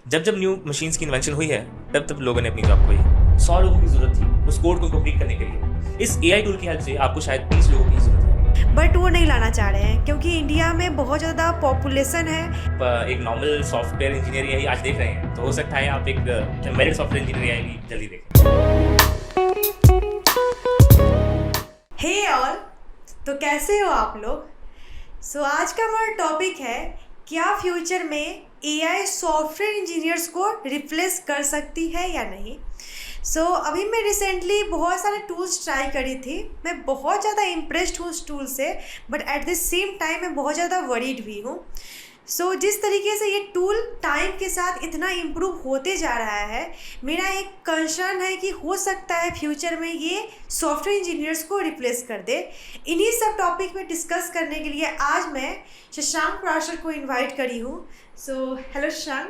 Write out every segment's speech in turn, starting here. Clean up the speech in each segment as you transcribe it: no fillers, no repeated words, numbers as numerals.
जब जब new machines की इन्वेंशन हुई है तब तब लोगों ने अपनी जॉब खोई है। 100 लोगों की जरूरत थी उस कोड को कंप्लीट करने के लिए। इस एआई टूल की हेल्प से आपको शायद 30 लोगों की जरूरत है। बट वो नहीं लाना चाह रहे हैं क्योंकि इंडिया में बहुत ज़्यादा पॉपुलेशन है। एक नॉर्मल सॉफ्टवेयर इंजीनियर यही आज देख रहे हैं, तो हो सकता है आप एक एम्बेडेड सॉफ्टवेयर इंजीनियर यही भी जल्दी देखें। हे ऑल, तो कैसे हो आप लोग? सो आज का हमारा टॉपिक है, क्या फ्यूचर में एआई सॉफ्टवेयर इंजीनियर्स को रिप्लेस कर सकती है या नहीं। अभी मैं रिसेंटली बहुत सारे टूल्स ट्राई करी थी। मैं बहुत ज़्यादा इम्प्रेस्ड हूँ उस टूल से, but at the same time मैं बहुत ज़्यादा वरीड भी हूँ। जिस तरीके से ये टूल टाइम के साथ इतना इम्प्रूव होते जा रहा है, मेरा एक कंसर्न है कि हो सकता है फ्यूचर में ये सॉफ्टवेयर इंजीनियर्स को रिप्लेस कर दे। इन्हीं सब टॉपिक में डिस्कस करने के लिए आज मैं शशांक प्राशर को इनवाइट करी हूँ। हेलो शशांक।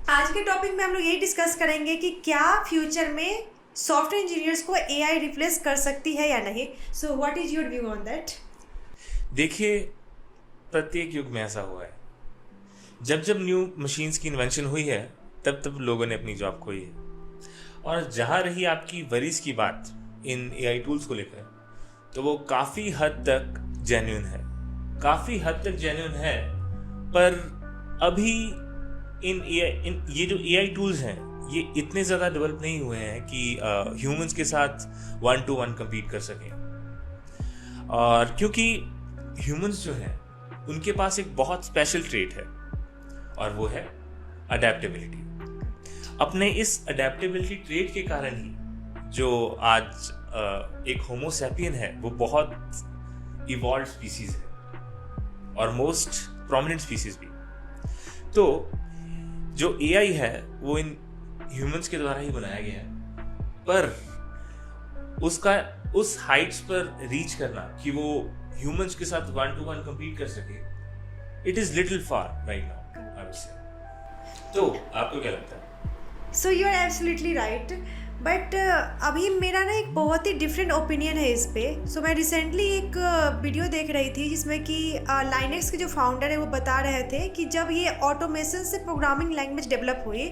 आज के टॉपिक में हम लोग यही डिस्कस करेंगे कि क्या फ्यूचर में सॉफ्टवेयर इंजीनियर्स को एआई रिप्लेस कर सकती है या नहीं। What is your view on that? देखिए, प्रत्येक युग में ऐसा हुआ है। जब जब न्यू मशीन्स की इन्वेंशन हुई है तब तब लोगों ने अपनी जॉब खोई है। और जहाँ रही आपकी वरीज की बात इन एआई टूल्स को लेकर, तो वो काफ़ी हद तक जेन्युइन है, पर अभी ये जो एआई टूल्स हैं ये इतने ज़्यादा डेवलप नहीं हुए हैं कि ह्यूमंस के साथ 1-to-1 compete कर सकें। और क्योंकि ह्यूमंस जो हैं उनके पास एक बहुत स्पेशल ट्रेट है और वो है अडेप्टेबिलिटी। अपने इस अडेप्टेबिलिटी ट्रेट के कारण ही जो आज एक होमो सैपियन है वो बहुत इवॉल्व स्पीसीज है और मोस्ट प्रोमिनेंट स्पीसीज भी। तो जो एआई है वो इन ह्यूमंस के द्वारा ही बनाया गया है, पर उसका उस हाइट्स पर रीच करना कि वो ह्यूमंस के साथ 1-to-1 compete कर सके, it is little far right now, I would say. तो आपको क्या लगता है? You are absolutely right, but अभी मेरा ना एक बहुत ही डिफरेंट ओपिनियन है इस पे। मैं रिसेंटली एक वीडियो देख रही थी जिसमें कि लाइनेक्स के जो फाउंडर है वो बता रहे थे कि जब ये ऑटोमेशन से प्रोग्रामिंग लैंग्वेज डेवलप हुई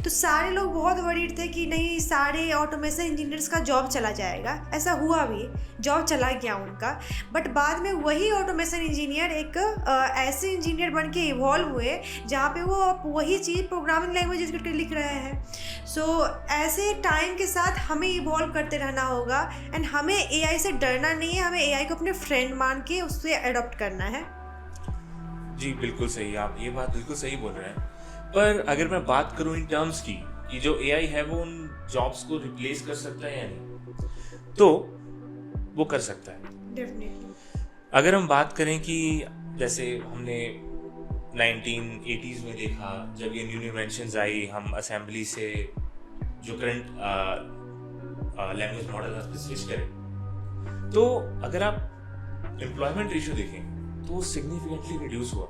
तो सारे लोग बहुत वरीड थे कि नहीं, सारे ऑटोमेशन इंजीनियर्स का जॉब चला जाएगा। ऐसा हुआ भी, जॉब चला गया उनका, बट बाद में वही ऑटोमेशन इंजीनियर एक ऐसे इंजीनियर बन के इवॉल्व हुए जहाँ पे वो वही चीज़ प्रोग्रामिंग लैंग्वेज करके लिख रहे हैं। ऐसे टाइम के साथ हमें इवॉल्व करते रहना होगा एंड हमें एआई से डरना नहीं है, हमें एआई को अपने फ्रेंड मान के उससे अडॉप्ट करना है। जी बिल्कुल सही, आप ये बात बिल्कुल सही बोल रहे हैं। पर अगर मैं बात करूं इन टर्म्स की कि जो एआई है वो उन जॉब्स को रिप्लेस कर सकता है या नहीं, तो वो कर सकता है डेफिनेटली। अगर हम बात करें कि जैसे हमने 1980s में देखा, जब ये न्यू इन्वेंशंस आई, हम असेंबली से जो करंट लैंग्वेज मॉडल है उस पर स्विच करें, तो अगर आप एम्प्लॉयमेंट रेशियो देखें तो वो सिग्निफिकेंटली रिड्यूस हुआ।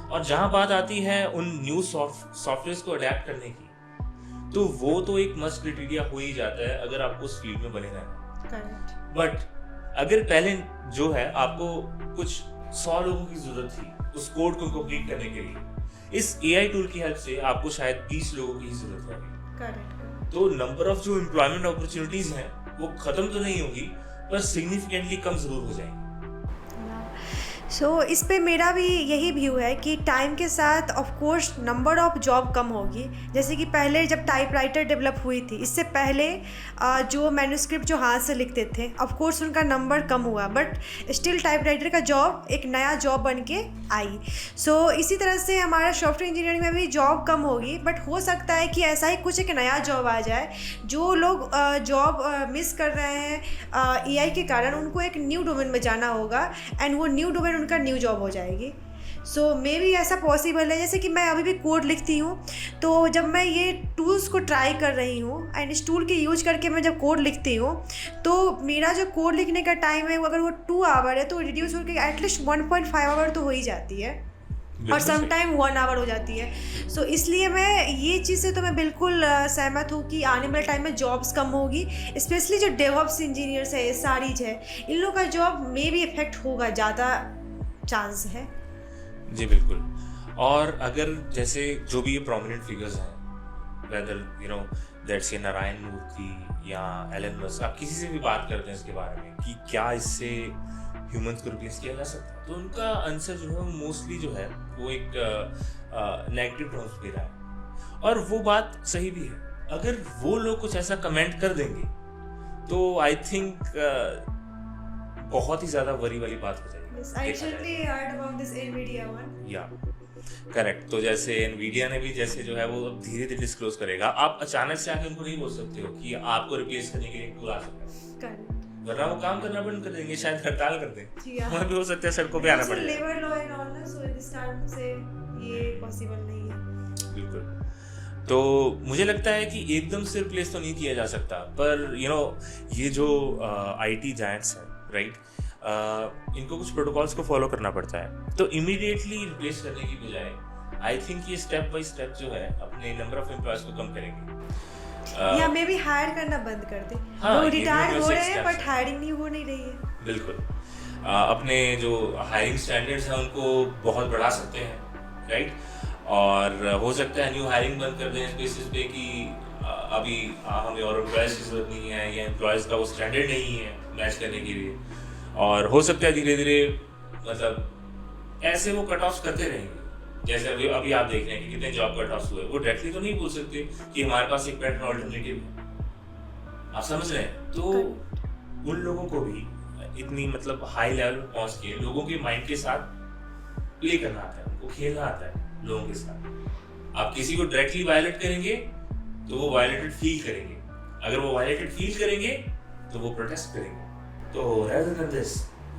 और जहां बात आती है उन न्यू सॉफ्टवेयर को अडेप्ट करने की, तो वो तो एक मस्ट क्राइटेरिया हो ही जाता है अगर आपको उस फील्ड में बने रहना। बट अगर पहले जो है आपको कुछ 100 लोगों की जरूरत थी उस कोड को कंप्लीट करने के लिए, इस एआई टूल की हेल्प से आपको शायद 30 लोगों की जरूरत है। तो नंबर ऑफ जो एम्प्लॉयमेंट अपॉर्चुनिटीज हैं वो खत्म तो नहीं होगी, पर सिग्निफिकेंटली कम जरूर हो जाएंगी। इस पे मेरा भी यही व्यू है कि टाइम के साथ of course number of job कम होगी। जैसे कि पहले जब टाइपराइटर डेवलप हुई थी, इससे पहले जो मैन्युस्क्रिप्ट जो हाथ से लिखते थे, ऑफ कोर्स उनका नंबर कम हुआ, बट स्टिल टाइपराइटर का जॉब एक नया जॉब बन के आई। इसी तरह से हमारा सॉफ्टवेयर इंजीनियरिंग में भी जॉब कम होगी, बट हो सकता है कि ऐसा ही कुछ एक नया जॉब आ जाए। जो लोग जॉब मिस कर रहे हैं एआई के कारण, उनको एक न्यू डोमेन में जाना होगा एंड वो न्यू डोमेन उनका न्यू जॉब हो जाएगी। मे बी ऐसा पॉसिबल है। जैसे कि मैं अभी भी कोड लिखती हूँ, तो जब मैं ये टूल्स को ट्राई कर रही हूँ एंड इस टूल के यूज करके मैं जब कोड लिखती हूँ, तो मेरा जो कोड लिखने का टाइम है अगर वो 2 आवर है तो रिड्यूस होकर एटलीस्ट 1.5 आवर तो हो ही जाती है, और समटाइम 1 आवर हो जाती है। इसलिए मैं ये चीज़ से तो मैं बिल्कुल सहमत हूँ कि आने वाले टाइम में जॉब्स कम होगी। स्पेशली जो डेवऑप्स इंजीनियर्स है, एसआरईज है, इन लोगों का जॉब में भी इफेक्ट होगा, ज़्यादा चांस है। जी बिल्कुल। और अगर जैसे जो भी ये प्रोमिनेंट फिगर्स हैं, वेदर दैट्स ये नारायण मूर्ति या एलन मस्क, आप किसी से भी बात करते हैं इसके बारे में कि क्या इससे ह्यूमंस को रिप्लेस किया जा सकता है, तो उनका आंसर जो है मोस्टली जो है वो एक नेगेटिव टर्म्स पे रहा है। और वो बात सही भी है। अगर वो लोग कुछ ऐसा कमेंट कर देंगे तो आई थिंक बहुत ही ज्यादा वरी वाली बात हो जाएगी। Yes, I recently heard about this NVIDIA one. या करेक्ट। तो जैसे एनवीडिया ने भी जैसे जो है वो अब धीरे धीरे डिस्क्लोज करेगा। आप अचानक से आके उनको नहीं बोल सकते हो कि आपको रिप्लेस करने के लिए टूल आ सकता है, Correct. वरना वो काम करना बंद कर देंगे, शायद हड़ताल कर दें। जी हाँ। वहाँ भी हो सकता है सड़कों पे आना Also पड़े। labor law and all ना, so this time से ये possible नहीं है। बिल्कुल। तो मुझे लगता है कि एकदम से रिप्लेस तो नहीं किया जा सकता, पर ये जो आईटी जायंट्स हैं, राइट, इनको कुछ प्रोटोकॉल्स को फॉलो करना पड़ता है। तो इमीडिएटली रिप्लेस करने की बजाय आई थिंक ये स्टेप बाय स्टेप जो है अपने नंबर ऑफ एम्प्लॉयज को कम करेंगे, या मे बी हायर करना बंद कर दे। हाँ, लोग ये रिटायर हो वैसे रहे हैं steps बट हैं। हायरिंग नहीं हो नहीं रही है। बिल्कुल। अपने जो हायरिंग स्टैंडर्ड्स हैं उनको बहुत बढ़ा सकते हैं, राइट, और हो सकता है न्यू हायरिंग बंद कर दें इस बेसिस पे कि अभी हमें और एम्प्लॉयज़ की जरूरत नहीं है या एम्प्लॉयज़ का वो स्टैंडर्ड नहीं है मैच करने के लिए, और हो सकता है धीरे धीरे मतलब ऐसे वो कट ऑफ करते रहेंगे। जैसे अभी आप देख रहे हैं कि कितने जॉब कट ऑफ हुए, वो डायरेक्टली तो नहीं बोल सकते कि हमारे पास एक बेटर ऑल्टरनेटिव है, आप समझ रहे हैं। तो उन लोगों को भी इतनी मतलब हाई लेवल पर पहुंच के लोगों के माइंड के साथ प्ले करना आता है, उनको खेलना आता है लोगों के साथ। आप किसी को डायरेक्टली वायलेट करेंगे तो वो वायलेटेड फील करेंगे, अगर वो वायलेटेड फील करेंगे तो वो प्रोटेस्ट करेंगे। तो rather than this,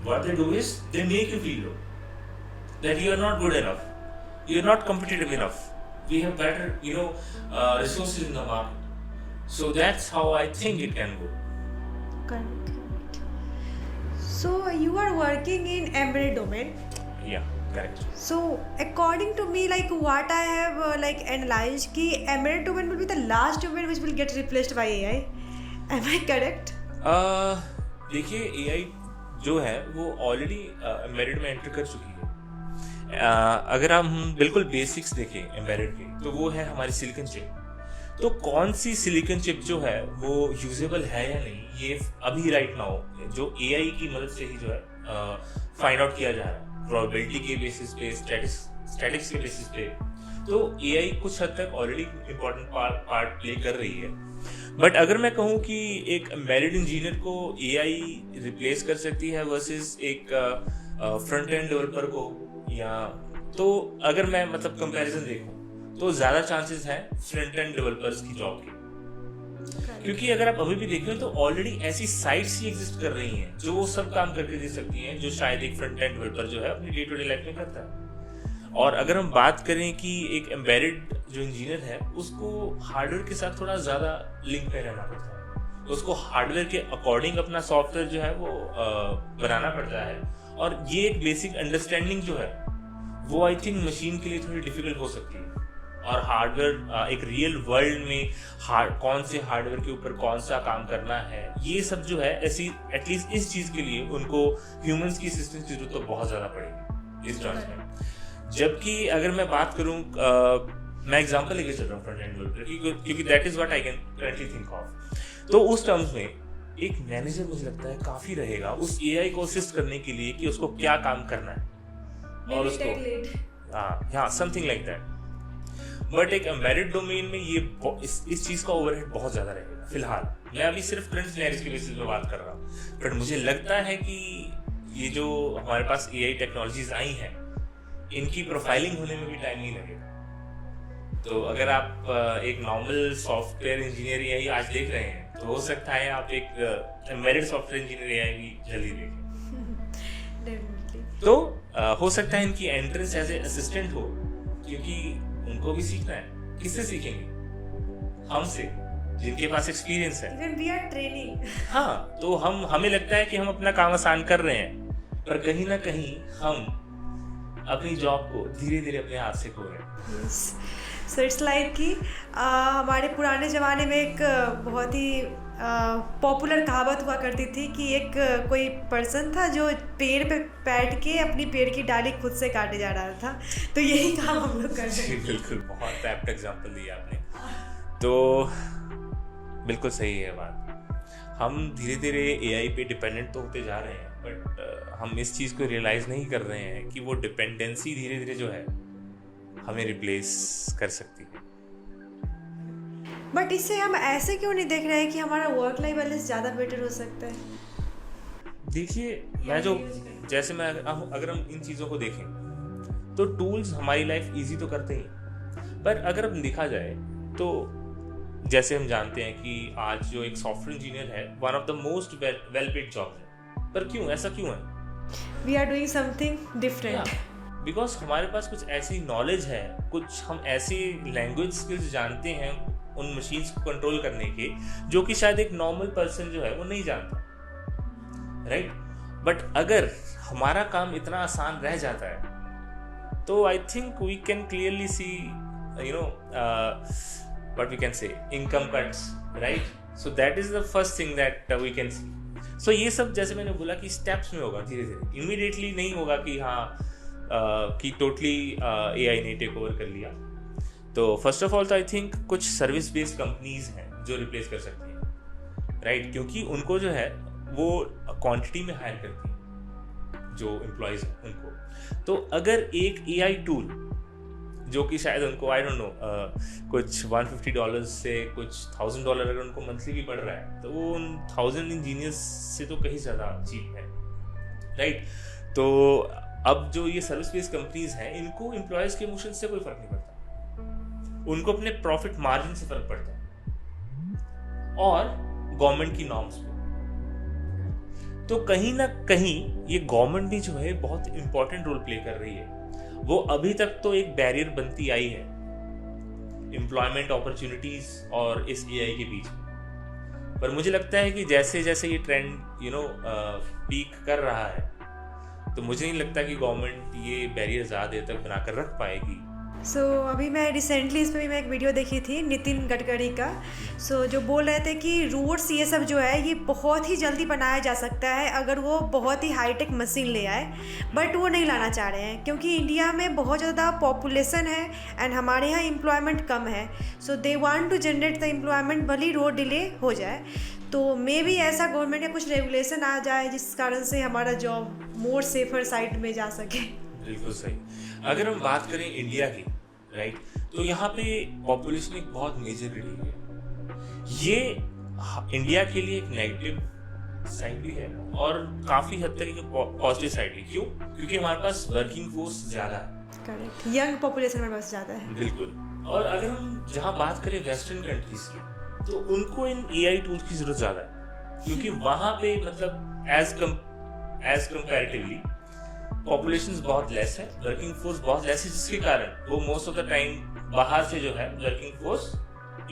what they do is they make you feel low, that you are not good enough, you are not competitive enough, we have better resources in the market. So that's how I think it can go. Correct. So you are working in embedded domain. Yeah, correct. So according to me, like what I have analyzed, कि embedded domain will be the last domain which will get replaced by AI. Am I correct? देखिए AI जो है वो already embedded में enter कर चुकी है। अगर हम बिल्कुल बेसिक्स देखें एम्बेडेड के, तो वो है हमारी सिलिकॉन चिप। तो कौन सी सिलिकॉन चिप जो है वो यूजेबल है या नहीं, ये अभी राइट नाउ जो AI की मदद से ही जो है फाइंड आउट किया जा रहा है, प्रोबेबिलिटी के बेसिस पे, स्टैटिक्स के बेसिस पे। तो AI कुछ हद तक ऑलरेडी इम्पोर्टेंट पार्ट प्ले कर रही है। बट अगर मैं कहूँ कि एक एम्बेडेड इंजीनियर को AI रिप्लेस कर सकती है वर्सेस एक फ्रंट एंड डेवलपर को, या तो अगर मैं मतलब कंपैरिजन देखूं तो ज्यादा चांसेस हैं फ्रंट एंड डेवलपर्स की जॉब के, क्योंकि अगर आप अभी भी देखें तो ऑलरेडी ऐसी साइट्स ही एग्जिस्ट कर रही हैं जो वो सब काम करके दे सकती हैं जो शायद एक फ्रंट एंड डेवलपर जो है अपनी डे टू डे लाइफ में करता है। और अगर हम बात करें कि एक एम्बेडेड जो इंजीनियर है उसको हार्डवेयर के साथ थोड़ा ज्यादा लिंक में रहना पड़ता है, उसको हार्डवेयर के अकॉर्डिंग अपना सॉफ्टवेयर जो है वो बनाना पड़ता है, और ये एक बेसिक अंडरस्टैंडिंग जो है वो आई थिंक मशीन के लिए थोड़ी डिफिकल्ट हो सकती है। और हार्डवेयर एक रियल वर्ल्ड में कौन से हार्डवेयर के ऊपर कौन सा काम करना है, ये सब जो है ऐसी एटलीस्ट इस चीज के लिए उनको ह्यूमंस की असिस्टेंस की जरूरत तो बहुत ज्यादा पड़ेगी इस टर्म्स में। जबकि अगर मैं बात करूं, मैं एग्जांपल लेके चल रहा हूँ फ्रंट एंड डेवलपर, क्योंकि that is what I can currently think of. तो उस टर्म्स में एक मैनेजर मुझे लगता है काफी रहेगा उस AI को असिस्ट करने के लिए कि उसको क्या काम करना है, और उसको हाँ समथिंग लाइक दैट। बट एक एम्बेडेड डोमेन में ये इस चीज का ओवरहेड बहुत ज्यादा रहेगा। फिलहाल मैं अभी सिर्फ करंट सिनेरियोस के बेसिस पे बात कर रहा हूँ, बट मुझे लगता है कि ये जो हमारे पास AI टेक्नोलॉजीज आई हैं इनकी प्रोफाइलिंग होने में भी टाइम नहीं लगेगा। तो अगर आप एक नॉर्मल सॉफ्टवेयर इंजीनियर AI आज देख रहे हैं तो हो सकता है आप एक एम्बेडेड सॉफ्टवेयर इंजीनियर AI भी जल्दी देखें। तो हो सकता है इनकी एंट्रेंस एज ए असिस्टेंट हो, क्योंकि उनको भी सीखना है। किससे सीखेंगे? हमसे, जिनके पास एक्सपीरियंस है। Even we are training. हाँ, तो हमें लगता है कि हम अपना काम आसान कर रहे हैं, पर कहीं ना कहीं हम अपनी जॉब को धीरे धीरे अपने हाथ से खो रहे हैं। सो इट्स लाइक कि हमारे पुराने ज़माने में एक बहुत ही पॉपुलर कहावत हुआ करती थी कि एक कोई पर्सन था जो पेड़ पे बैठ के अपनी पेड़ की डाली खुद से काटे जा रहा था, तो यही काम हम लोग कर रहे हैं। बिल्कुल, बहुत एप्ट एग्जांपल दिया आपने। तो बिल्कुल सही है बात। हम धीरे धीरे एआई पे डिपेंडेंट तो होते जा रहे हैं, बट हम इस चीज़ को रियलाइज़ नहीं कर रहे हैं कि वो डिपेंडेंसी धीरे धीरे जो है हमें रिप्लेस कर सकती है। बट इससे हम ऐसे क्यों नहीं देख रहे हैं कि हमारा वर्क लाइफ बैलेंस ज़्यादा बेटर हो सकता है? देखिए, अगर हम इन चीज़ों को देखें तो टूल्स हमारी लाइफ इजी तो करते ही, पर अगर हम देखा जाए तो जैसे हम जानते हैं कि आज जो एक सॉफ्टवेयर इंजीनियर है one of the most well paid job है, पर क्यों, ऐसा क्यों है? We are doing something different, because हमारे पास कुछ ऐसी नॉलेज है, कुछ हम ऐसी लैंग्वेज स्किल्स जानते हैं उन मशीन्स को कंट्रोल करने के, जो कि शायद एक नॉर्मल पर्सन जो है वो नहीं जानता, राइट? बट अगर हमारा काम इतना आसान रह जाता है तो I think we can clearly see what we can say, income cuts, right? So that is the first thing that we can see. So ये सब जैसे मैंने बोला कि स्टेप्स में होगा, धीरे धीरे, इमीडिएटली नहीं होगा कि कि टोटली AI ने टेक ओवर कर लिया। तो फर्स्ट ऑफ ऑल तो आई थिंक कुछ सर्विस बेस्ड कंपनीज हैं जो रिप्लेस कर सकती हैं, राइट? क्योंकि उनको जो है वो क्वांटिटी में हायर करती हैं जो एम्प्लॉयज हैं उनको। तो अगर एक AI टूल जो कि शायद उनको आई डोंट नो कुछ $150 से कुछ $1000 अगर उनको मंथली भी पड़ रहा है, तो वो उन 1000 इंजीनियर्स से तो कहीं ज़्यादा चीप है, राइट? तो अब जो ये सर्विस बेस्ड कंपनीज हैं, इनको एम्प्लॉयज़ के इमोशन से कोई फर्क नहीं पड़ता, उनको अपने प्रॉफिट मार्जिन से फर्क पड़ता है और गवर्नमेंट की नॉर्म्स पे। तो कहीं ना कहीं ये गवर्नमेंट भी जो है बहुत इंपॉर्टेंट रोल प्ले कर रही है। वो अभी तक तो एक बैरियर बनती आई है एम्प्लॉयमेंट अपॉर्चुनिटीज और इस एआई के बीच में, पर मुझे लगता है कि जैसे जैसे ये ट्रेंड पीक कर रहा है, तो मुझे नहीं लगता कि गवर्नमेंट ये बैरियर ज़्यादा देर तक बनाकर रख पाएगी। अभी मैं रिसेंटली इस पर भी मैं एक वीडियो देखी थी नितिन गडकरी का, जो बोल रहे थे कि रोड्स ये सब जो है ये बहुत ही जल्दी बनाया जा सकता है अगर वो बहुत ही हाईटेक मशीन ले आए, बट वो नहीं लाना चाह रहे हैं क्योंकि इंडिया में बहुत ज़्यादा पॉपुलेशन है एंड हमारे यहाँ एम्प्लॉयमेंट कम है। So they want to generate the employment, भले रोड डिले हो जाए तो मे भी ऐसा गवर्नमेंट का कुछ रेगुलेशन आ जाए जिस कारण से हमारा जॉब मोर सेफर साइड में जा सके। बिल्कुल सही। अगर हम बात करें इंडिया की, राइट, तो यहाँ पे पॉपुलेशन एक बहुत मेजर रीडिंग है। ये इंडिया के लिए एक नेगेटिव साइड भी है और काफी हद तक एक पॉजिटिव साइड भी। क्यों? क्योंकि हमारे पास वर्किंग फोर्स ज्यादा है, करेक्ट, यंग पॉपुलेशन हमारे पास ज्यादा है। बिल्कुल। और अगर हम जहाँ बात करें वेस्टर्न कंट्रीज की, तो उनको इन एआई टूल्स की जरूरत ज्यादा है क्योंकि वहां पे मतलब एज कंपैरेटिवली पॉपुलेशन बहुत लेस है, वर्किंग फोर्स बहुत लेस है, जिसके कारण वो मोस्ट ऑफ द टाइम बाहर से जो है वर्किंग फोर्स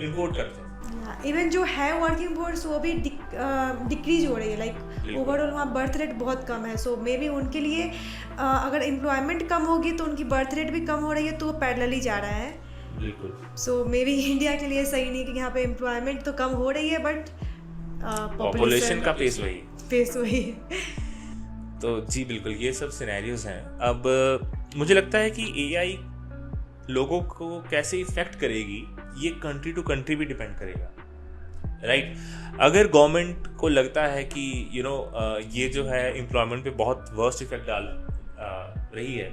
इंपोर्ट करते हैं। इवन जो है वर्किंग फोर्स वो भी डिक्रीज हो रही है, लाइक ओवरऑल वहाँ बर्थ रेट बहुत कम है। सो मे बी उनके लिए अगर एम्प्लॉयमेंट कम होगी तो उनकी बर्थ रेट भी कम हो रही है, तो वो पैरेलली जा रहा है। बिल्कुल। सो मे बी इंडिया के लिए सही नहीं कि यहाँ पे एम्प्लॉयमेंट तो कम हो रही है बट पॉपुलेशन का पेस वही है। तो जी बिल्कुल, ये सब सिनेरियोज हैं। अब मुझे लगता है कि एआई लोगों को कैसे इफेक्ट करेगी ये कंट्री टू कंट्री भी डिपेंड करेगा, राइट? अगर गवर्नमेंट को लगता है कि ये जो है एम्प्लॉयमेंट पे बहुत वर्स्ट इफेक्ट डाल रही है,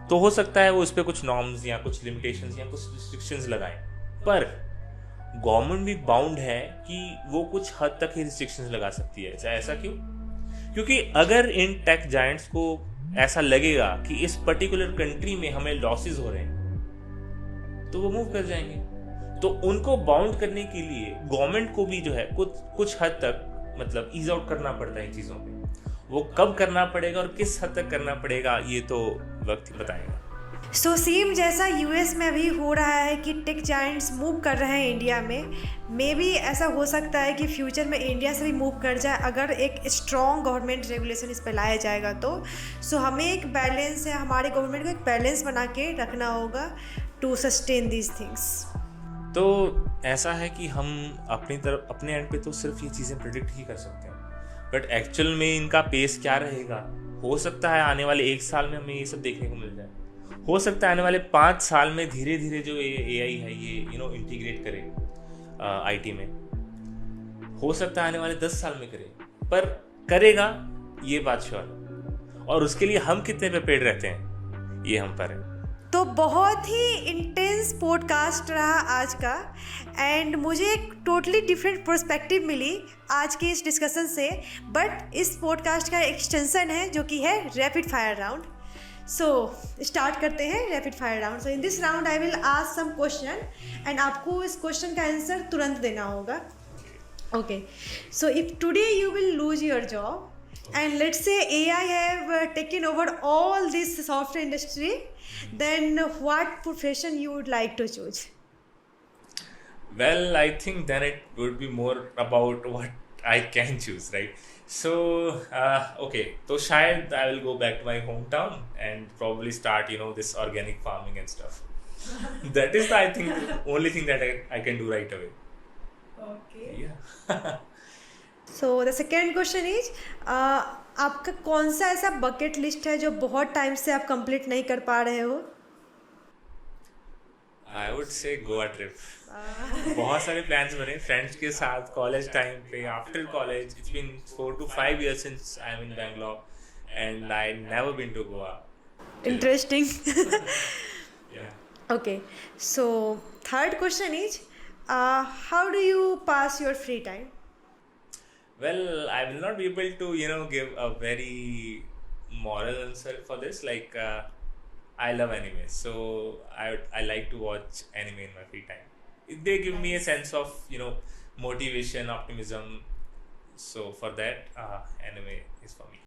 तो हो सकता है वो इस पे कुछ नॉर्म्स या कुछ लिमिटेशंस या कुछ रिस्ट्रिक्शंस लगाएं, पर गवर्नमेंट भी बाउंड है कि वो कुछ हद तक ही रिस्ट्रिक्शंस लगा सकती है। ऐसा क्यों? क्योंकि अगर इन टेक जायंट्स को ऐसा लगेगा कि इस पर्टिकुलर कंट्री में हमें लॉसेस हो रहे हैं, तो वो मूव कर जाएंगे। तो उनको बाउंड करने के लिए गवर्नमेंट को भी जो है कुछ हद तक मतलब ईज आउट करना पड़ता है इन चीज़ों पे। वो कब करना पड़ेगा और किस हद तक करना पड़ेगा ये तो वक्त ही बताएगा। सो सेम जैसा यूएस में अभी हो रहा है कि टेक जायंट्स मूव कर रहे हैं इंडिया में, मे बी ऐसा हो सकता है कि फ्यूचर में इंडिया से भी मूव कर जाए अगर एक स्ट्रॉन्ग गवर्नमेंट रेगुलेशन इस पर लाया जाएगा तो। सो हमें एक बैलेंस है, हमारे गवर्नमेंट को एक बैलेंस बना के रखना होगा टू सस्टेन दीज थिंग्स। तो ऐसा है कि हम अपनी तरफ अपने एंड पे तो सिर्फ ये चीज़ें प्रिडिक्ट ही कर सकते हैं, बट एक्चुअल में इनका पेस क्या रहेगा, हो सकता है आने वाले 1 साल में हमें ये सब देखने को मिल जाए, हो सकता है आने वाले 5 साल में धीरे धीरे जो AI है ये इंटीग्रेट करे IT में, हो सकता है आने वाले 10 साल में करे, पर करेगा ये बात श्योर। और उसके लिए हम कितने प्रिपेयर्ड रहते हैं ये हम पर है। तो बहुत ही इंटेंस पॉडकास्ट रहा आज का, एंड मुझे एक टोटली डिफरेंट पर्सपेक्टिव मिली आज के इस डिस्कशन से। बट इस पॉडकास्ट का एक्सटेंशन है जो कि है rapid fire round. So start करते हैं rapid fire round. So in this round I will ask some question and आपको इस क्वेश्चन का आंसर तुरंत देना होगा। Okay, so if today you will lose your job and let's say AI have taken over all this software industry, then what profession you would like to choose? Well, I think then it would be more about what I can choose, right? So, okay, तो शायद I will go back to my hometown and probably start, this organic farming and stuff. That is, I think, the only thing that I can do right away. Okay. Yeah. So the second question is, आपका कौन सा ऐसा bucket list है जो बहुत time से आप complete नहीं कर पा रहे हो? I would say Goa trip. बहुत सारे प्लान्स बने फ्रेंड्स के साथ कॉलेज टाइम पे, after college. It's been 4 to 5 years since I'm in Bangalore and I never been to Goa. Interesting. Yeah. Okay, so third question is, how do you pass your free time? Well, I will not be able to, give a very moral answer for this. Like, I love anime, so I like to watch anime in my free time. They give me a sense of, motivation, optimism. So for that, anime is for me.